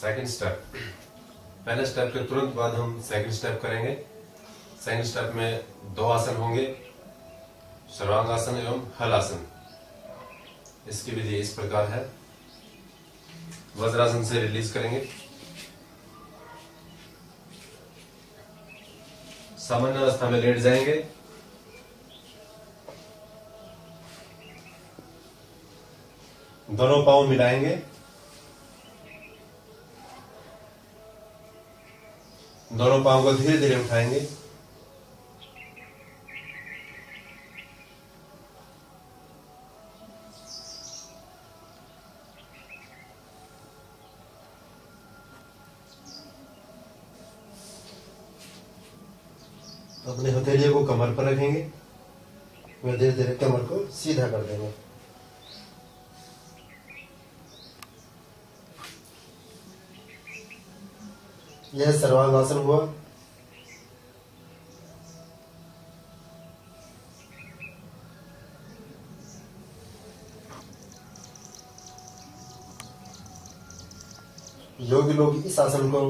Second step. पहले step के तुरंत बाद हम सेकंड स्टेप करेंगे। सेकंड स्टेप में दो आसन होंगे, सर्वांगासन एवं हलासन। इसकी विधि इस प्रकार है। वज्रासन से रिलीज करेंगे, सामान्य अवस्था में लेट जाएंगे, दोनों पांव मिलाएंगे, दोनों पांव को धीरे धीरे उठाएंगे, अपने हथेलियों को कमर पर रखेंगे, वह धीरे धीरे कमर को सीधा कर देंगे। यह सर्वांगासन हुआ। योगी लोग इस आसन को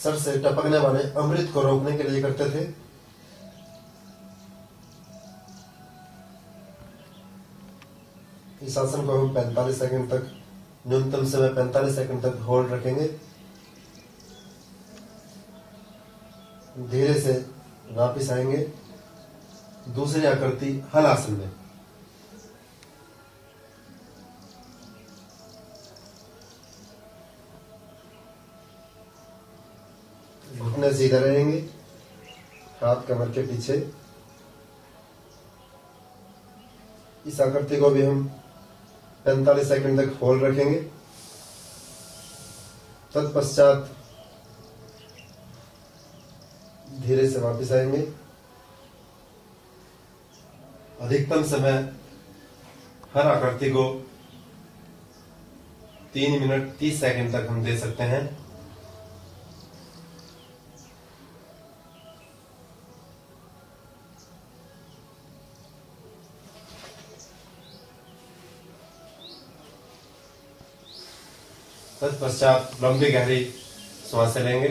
सर से टपकने वाले अमृत को रोकने के लिए करते थे। इस आसन को हम 45 सेकंड तक, न्यूनतम समय 45 सेकंड तक होल्ड रखेंगे। धीरे से वापिस आएंगे दूसरी आकृति हल आसन में। घुटने सीधे रहेंगे, हाथ कमर के पीछे। इस आकृति को भी हम 45 सेकंड तक होल्ड रखेंगे। तत्पश्चात धीरे से वापस आएंगे। अधिकतम समय हर आकृति को 3 मिनट 30 सेकंड तक हम दे सकते हैं। तत्पश्चात लंबी गहरी सांसें लेंगे।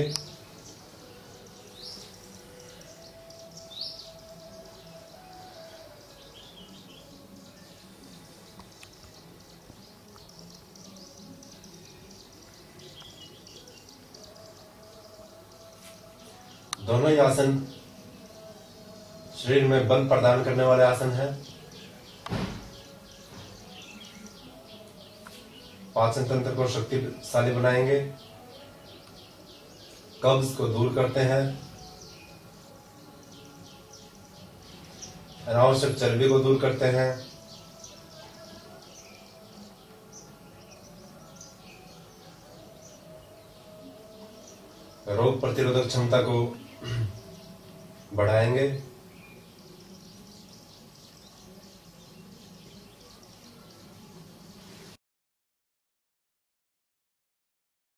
दोनों ही आसन शरीर में बल प्रदान करने वाले आसन हैं। पाचन तंत्र को शक्तिशाली बनाएंगे, कब्ज को दूर करते हैं, अनावश्यक चर्बी को दूर करते हैं, रोग प्रतिरोधक क्षमता को बढ़ाएंगे।